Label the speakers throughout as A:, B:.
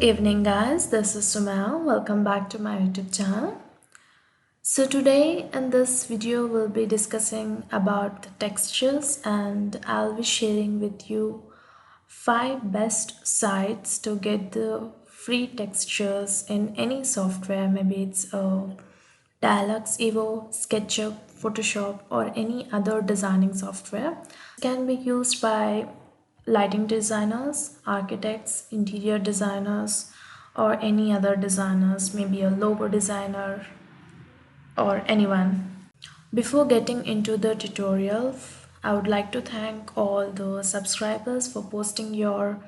A: Evening guys, this is Sumaiya. Welcome back to my YouTube channel. So today in this video we'll be discussing about the textures and I'll be sharing with you 5 best sites to get the free textures in any software. Maybe it's Dialux, Evo, Sketchup, Photoshop or any other designing software. It can be used by lighting designers, architects, interior designers or any other designers, maybe a logo designer or anyone. Before getting into the tutorial, I would like to thank all the subscribers for posting your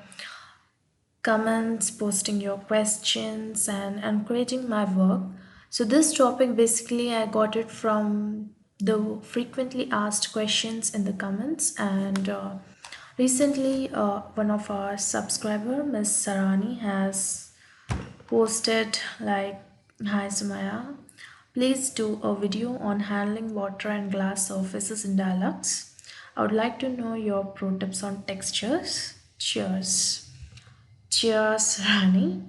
A: comments, posting your questions, and encouraging my work. So, this topic basically I got it from the frequently asked questions in the comments, and recently, one of our subscriber, Miss Sarani, has posted like, "Hi Sumaiya, please do a video on handling water and glass surfaces in Dialux. I would like to know your pro tips on textures. Cheers." Cheers, Rani.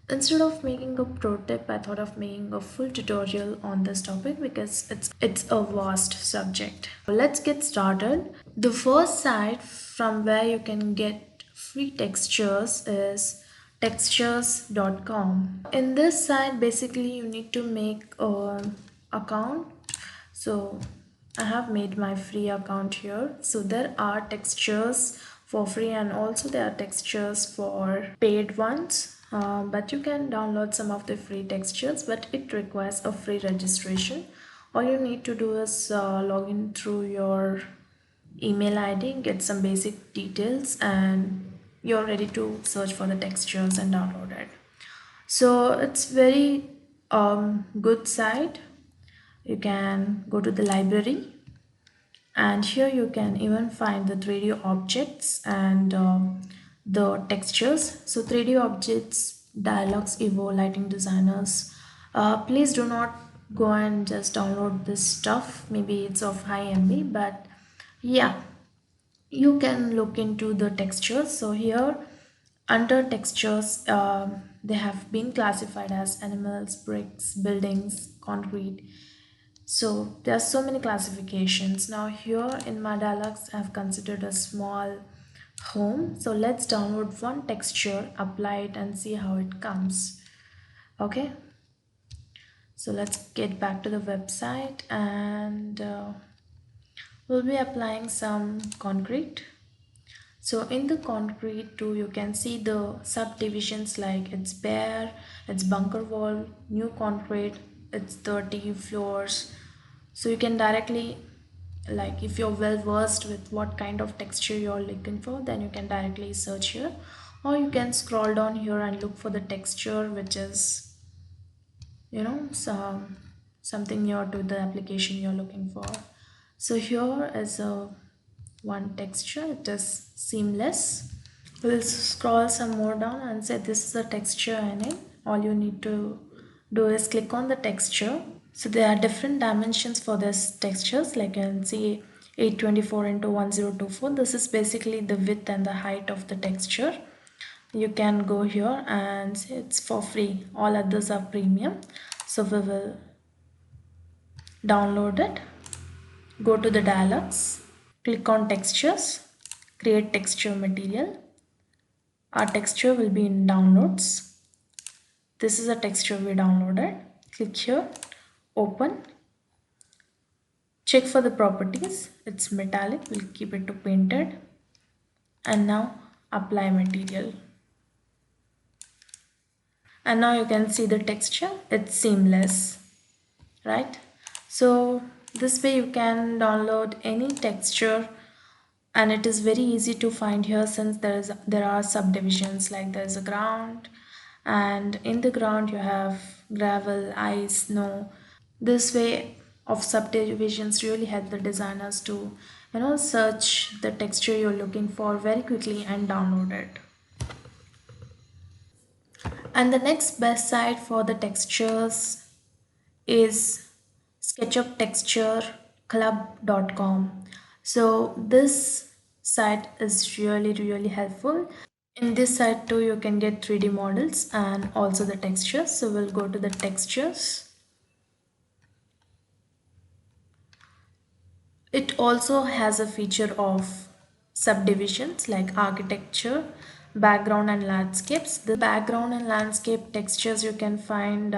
A: Instead of making a pro tip, I thought of making a full tutorial on this topic because it's a vast subject. Let's get started. The first site from where you can get free textures is Texturescom. In this site, basically you need to make an account. So I have made my free account here. So there are textures for free and also there are textures for paid ones. But you can download some of the free textures, but it requires a free registration. All you need to do is log in through your email ID, get some basic details, and you're ready to search for the textures and download it. So it's very good site. You can go to the library and here you can even find the 3D objects and the textures. So 3D objects, dialogues, Evo, lighting designers. Please do not go and just download this stuff. Maybe it's of high MB, but yeah, you can look into the textures. So here under textures, they have been classified as animals, bricks, buildings, concrete. So there are so many classifications. Now here in my dialogues, I have considered a small home. So let's download one texture, apply it and see how it comes. Okay. So let's get back to the website and we'll be applying some concrete. So in the concrete too, you can see the subdivisions like it's bare, it's bunker wall, new concrete, it's dirty floors. So you can directly, like if you're well versed with what kind of texture you're looking for, then you can directly search here, or you can scroll down here and look for the texture which is, something near to the application you're looking for. So here is a one texture, it is seamless. We'll scroll some more down and say this is a texture I need. All you need to do is click on the texture. So there are different dimensions for this textures, like you can see 824 into 1024. This is basically the width and the height of the texture. You can go here and say it's for free. All others are premium. So we will download it. Go to the dialogues. Click on textures, create texture material. Our texture will be in downloads. This is a texture we downloaded. Click here, open. Check for the properties. It's metallic, we'll keep it to painted. And now apply material. And now you can see the texture, it's seamless, right? So this way you can download any texture and it is very easy to find here since there are subdivisions, like there's a ground and in the ground you have gravel, ice, snow. This way of subdivisions really help the designers to search the texture you're looking for very quickly and download it. And the next best site for the textures is SketchupTextureClub.com. So this site is really helpful. In this site too, you can get 3D models and also the textures. So we'll go to the textures. It also has a feature of subdivisions like architecture, background and landscapes. The background and landscape textures, you can find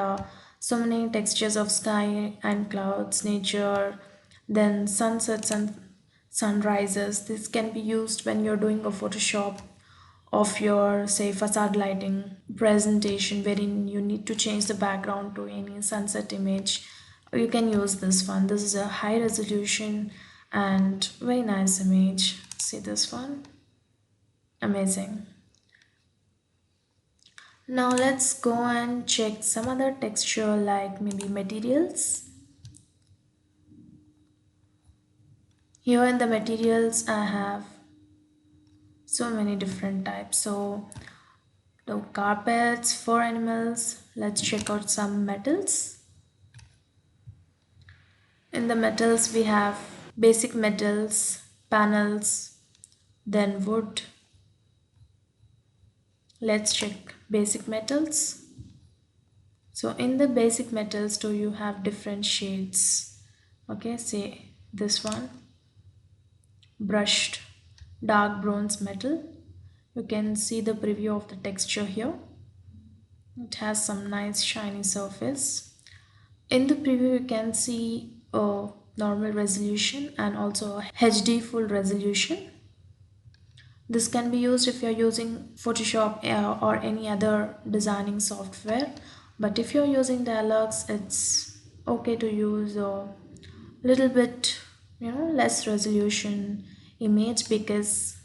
A: so many textures of sky and clouds, nature, then sunsets and sunrises. This can be used when you're doing a Photoshop of your say facade lighting presentation wherein you need to change the background to any sunset image. You can use this one. This is a high resolution and very nice image. See this one, amazing. Now let's go and check some other texture like maybe materials. Here in the materials I have so many different types. So the carpets for animals. Let's check out some metals. In the metals we have basic metals, panels, then wood. Let's check basic metals. So in the basic metals too you have different shades. Okay, say this one, brushed dark bronze metal. You can see the preview of the texture here. It has some nice shiny surface. In the preview you can see a normal resolution and also a HD full resolution. This can be used if you're using Photoshop or any other designing software. But if you're using Deluxe, it's okay to use a little bit, less resolution image, because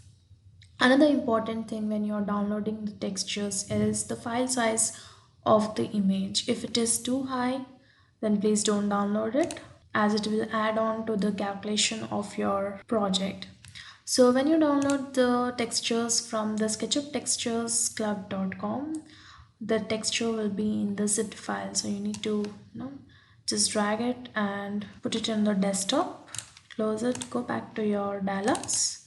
A: another important thing when you're downloading the textures is the file size of the image. If it is too high, then please don't download it, as it will add on to the calculation of your project. So when you download the textures from the SketchUp texturesclub.com, the texture will be in the zipped file. So you need to, just drag it and put it on the desktop, close it, go back to your dialogs,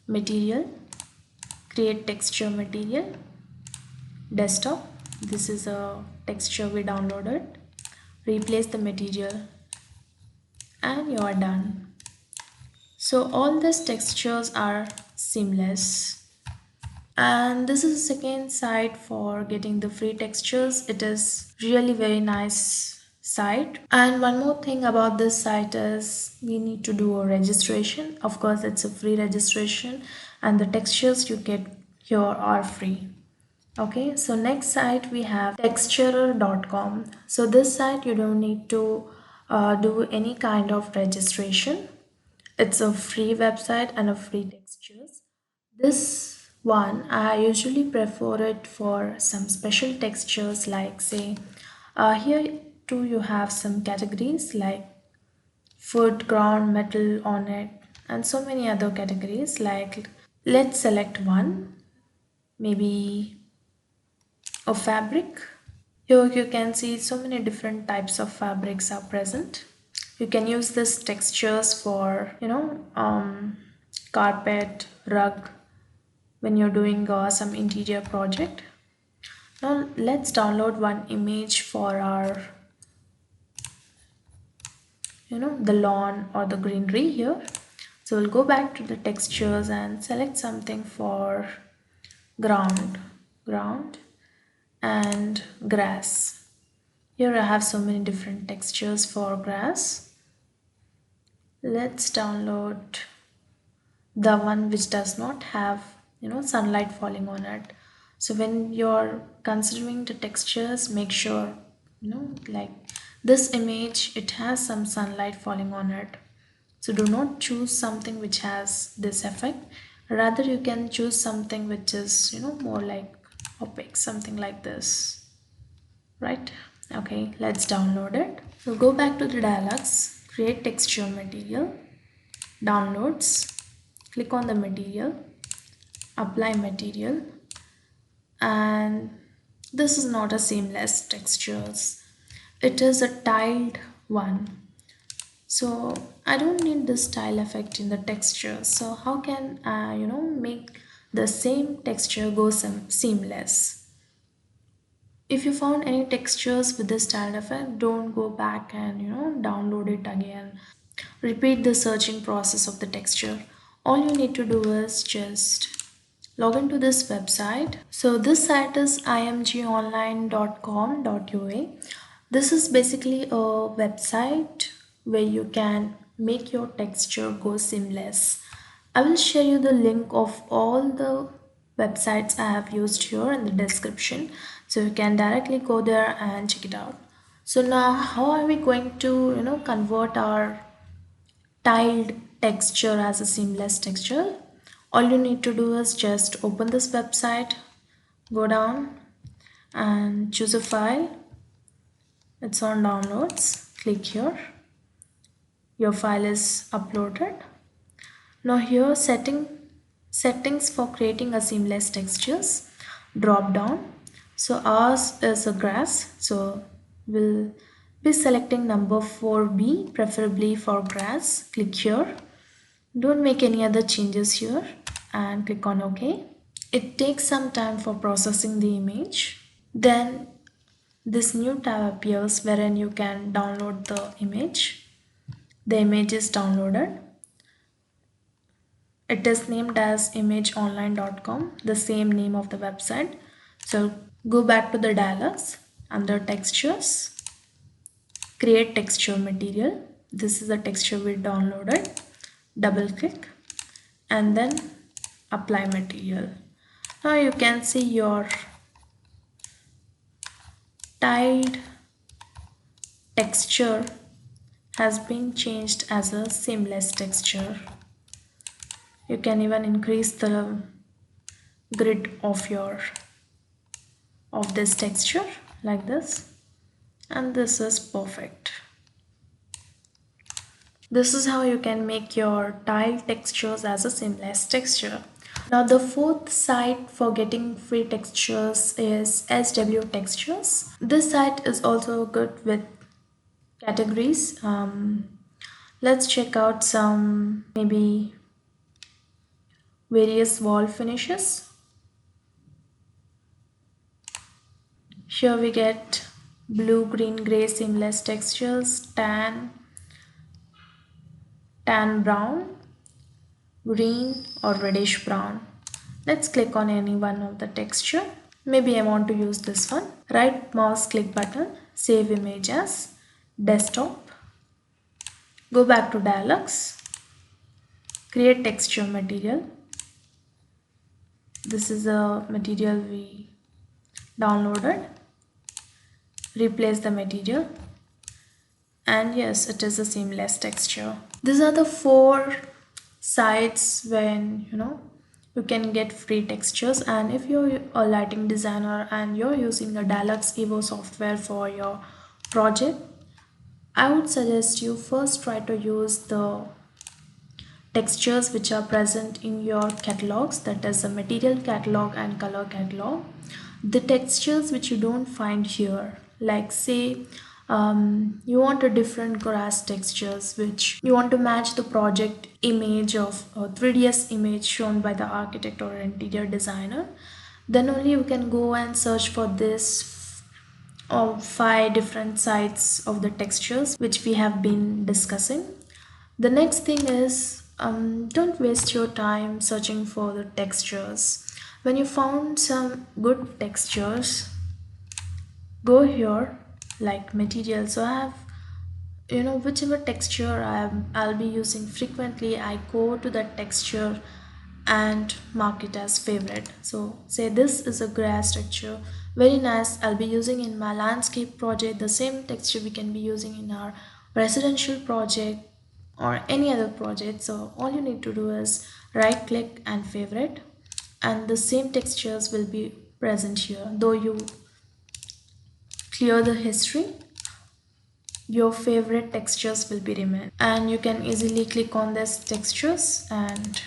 A: material, create texture material, desktop. This is a texture we downloaded. Replace the material and you are done. So all these textures are seamless. And this is the second site for getting the free textures. It is really very nice site. And one more thing about this site is we need to do a registration. Of course, it's a free registration and the textures you get here are free. Okay, so next site we have texturer.com. So this site you don't need to do any kind of registration. It's a free website and a free textures. This one I usually prefer it for some special textures, like say here too you have some categories like food, ground, metal on it, and so many other categories. Like let's select one, maybe a fabric. Here you can see so many different types of fabrics are present. You can use this textures for carpet, rug, when you're doing some interior project. Now let's download one image for our the lawn or the greenery here. So we'll go back to the textures and select something for ground and grass. Here I have so many different textures for grass. Let's download the one which does not have sunlight falling on it. So when you're considering the textures, make sure like this image, it has some sunlight falling on it. So do not choose something which has this effect. Rather you can choose something which is more like opaque, something like this, right? Okay, let's download it. So go back to the dialogs, create texture material, downloads, click on the material, apply material, and this is not a seamless textures, it is a tiled one. So I don't need the style effect in the texture. So how can I make the same texture go seamless? If you found any textures with the style effect, don't go back and download it again. Repeat the searching process of the texture. All you need to do is just log into this website. So this site is imgonline.com.ua. This is basically a website where you can make your texture go seamless. I will share you the link of all the websites I have used here in the description, so you can directly go there and check it out. So now how are we going to convert our tiled texture as a seamless texture? All you need to do is just open this website, go down and choose a file. It's on downloads. Click here. Your file is uploaded. Now here settings for creating a seamless textures, drop down. So ours is a grass, so we'll be selecting number 4B, preferably for grass. Click here. Don't make any other changes here and click on OK. It takes some time for processing the image. Then this new tab appears wherein you can download the image. The image is downloaded. It is named as imageonline.com, the same name of the website. So go back to the dialogues under textures, create texture material. This is the texture we downloaded. Double click and then apply material. Now you can see your tiled texture has been changed as a seamless texture. You can even increase the grid of this texture like this, and this is perfect. This is how you can make your tile textures as a seamless texture. Now the fourth site for getting free textures is SW Textures. This site is also good with categories. Let's check out some maybe various wall finishes. Here we get blue, green, gray seamless textures, tan brown, green or reddish brown. Let's click on any one of the texture. Maybe I want to use this one. Right mouse click button, save image as desktop. Go back to dialogues, create texture material. This is a material we downloaded. Replace the material, and yes, it is a seamless texture. These are the four sites when you can get free textures. And if you're a lighting designer and you're using the Dialux Evo software for your project, I would suggest you first try to use the textures which are present in your catalogs, that is the material catalog and color catalog. The textures which you don't find here, like say you want a different grass textures which you want to match the project image of a 3ds image shown by the architect or interior designer, then only you can go and search for this or 5 different sites of the textures which we have been discussing. The next thing is, don't waste your time searching for the textures. When you found some good textures, go here like material. So I have whichever texture I'll be using frequently, I go to that texture and mark it as favorite. So say this is a grass texture, very nice, I'll be using in my landscape project. The same texture we can be using in our residential project or any other project. So all you need to do is right click and favorite, and the same textures will be present here. Though you clear the history, your favorite textures will be remain, and you can easily click on this textures and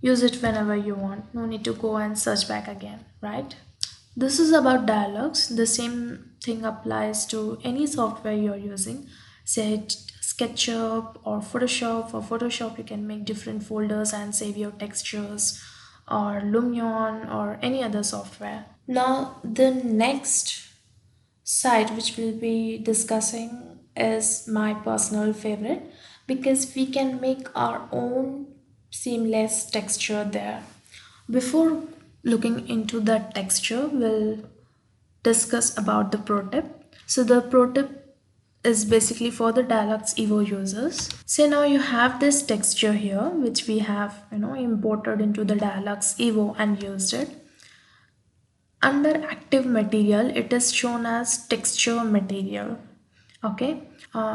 A: use it whenever you want. No need to go and search back again, right? This is about dialogues. The same thing applies to any software you're using. Say Sketchup or Photoshop. For Photoshop, you can make different folders and save your textures, or Lumion or any other software. Now, the next site which we'll be discussing is my personal favorite, because we can make our own seamless texture there. Before looking into that texture, we'll discuss about the pro tip. So the pro tip is basically for the Dialux Evo users. So now you have this texture here which we have imported into the Dialux Evo and used it. Under active material, it is shown as texture material. Okay,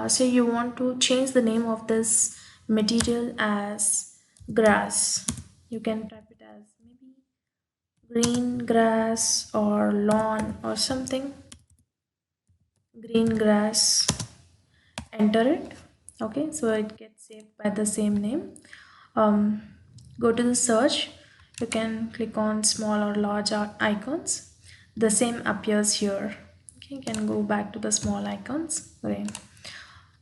A: so you want to change the name of this material as grass. You can type it as maybe green grass or lawn or something. Green grass, enter it. Okay, so it gets saved by the same name. um, Go to the search. You can click on small or large icons. The same appears here. Okay, you can go back to the small icons. Great.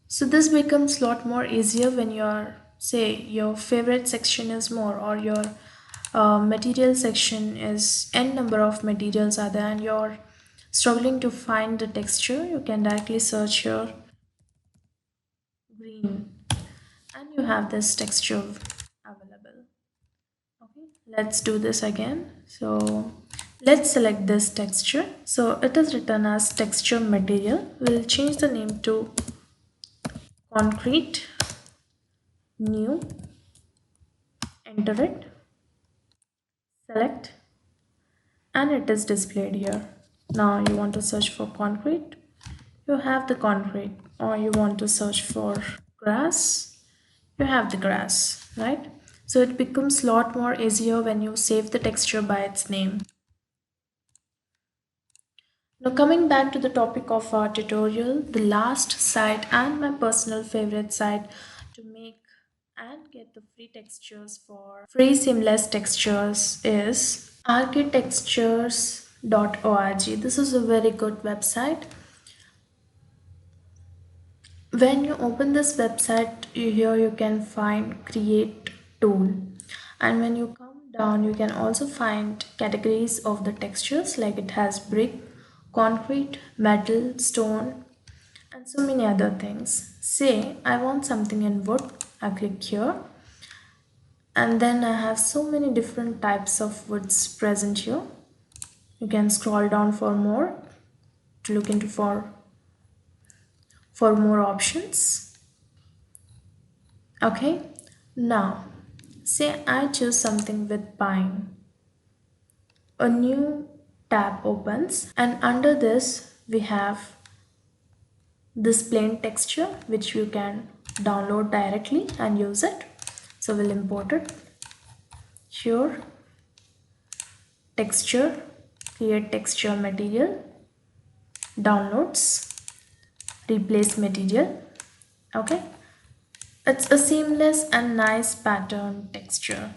A: So this becomes a lot more easier when your, say, your favorite section is more, or your material section is n number of materials are there and you're struggling to find the texture. You can directly search here green and you have this texture available. Okay, let's do this again. So let's select this texture. So it is written as texture material. We'll change the name to concrete, new, enter it, select, and it is displayed here. Now you want to search for concrete, you have the concrete, or you want to search for grass, you have the grass, right? So it becomes a lot more easier when you save the texture by its name. Now coming back to the topic of our tutorial, the last site and my personal favorite site to make and get the free textures for free seamless textures is architextures.org. This is a very good website. When you open this website, here you can find create tool, and when you come down you can also find categories of the textures, like it has brick, concrete, metal, stone, and so many other things. Say I want something in wood, I click here, and then I have so many different types of woods present here. You can scroll down for more to look into for more options. Okay, now say I choose something with pine. A new tab opens, and under this we have this plain texture which you can download directly and use it. So we'll import it here, texture, create texture material, downloads, replace material. Okay, it's a seamless and nice pattern texture.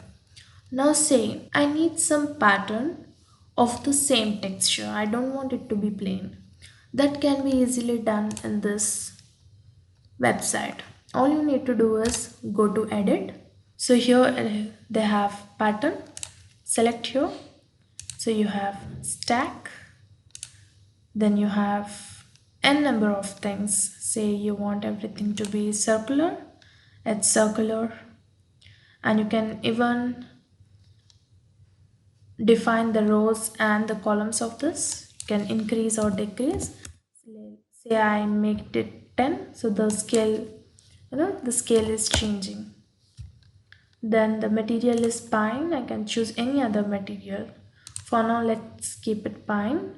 A: Now say I need some pattern of the same texture. I don't want it to be plain. That can be easily done in this website. All you need to do is go to edit. So here they have pattern. Select here. So you have stack. Then you have n number of things. Say you want everything to be circular. It's circular. And you can even define the rows and the columns of this. You can increase or decrease. Say I make it 10, so the scale, the scale is changing. Then the material is pine. I can choose any other material. For now, let's keep it pine.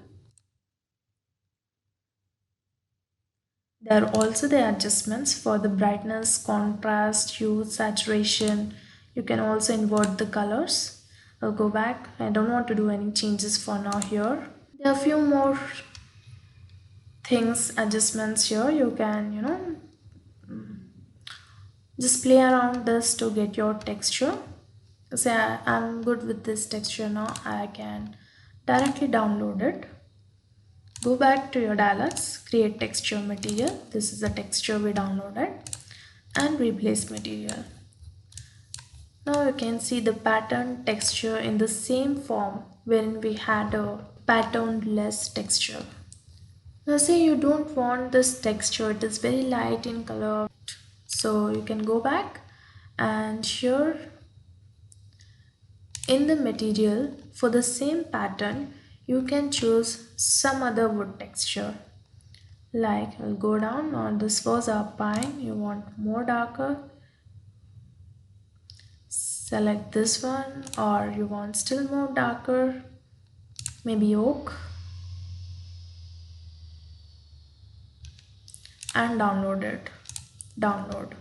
A: There are also the adjustments for the brightness, contrast, hue, saturation. You can also invert the colors. I'll go back. I don't want to do any changes for now here. There are a few more things, adjustments here. You can, just play around this to get your texture. Say I'm good with this texture now. I can directly download it. Go back to your Dialux, create texture material. This is the texture we downloaded. and replace material. Now you can see the pattern texture in the same form wherein we had a pattern-less texture. Now say you don't want this texture, it is very light in color. So you can go back and here in the material for the same pattern you can choose some other wood texture. Like I'll go down on this was our pine, you want more darker, select this one, or you want still more darker, maybe oak, and download it. Download.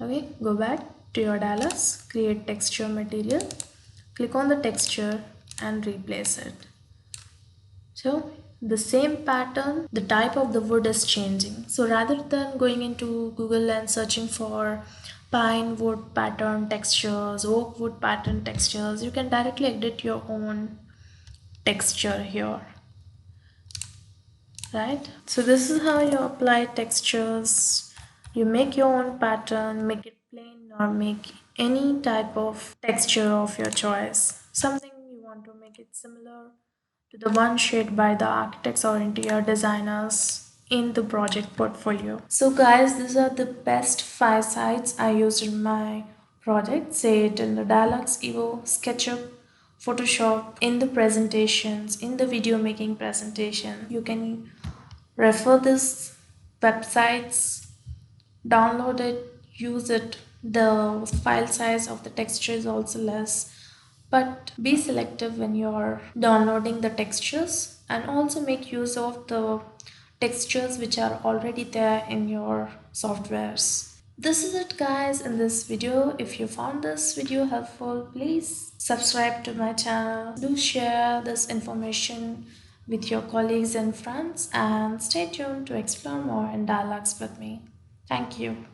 A: Okay, go back to your Dallas, create texture material, click on the texture and replace it. So the same pattern, the type of the wood is changing. So rather than going into Google and searching for pine wood pattern textures, oak wood pattern textures, you can directly edit your own texture here, right? So this is how you apply textures. You make your own pattern, make it plain or make any type of texture of your choice. Something you want to make it similar to the one shared by the architects or interior designers in the project portfolio. So guys, these are the best 5 sites I used in my project, say it in the Dialux, Evo, Sketchup, Photoshop, in the presentations, in the video making presentation. You can refer this websites, download it, use it. The file size of the texture is also less, but be selective when you're downloading the textures and also make use of the textures which are already there in your softwares. This is it guys in this video. If you found this video helpful, please subscribe to my channel. Do share this information with your colleagues and friends and stay tuned to explore more in dialogues with me. Thank you.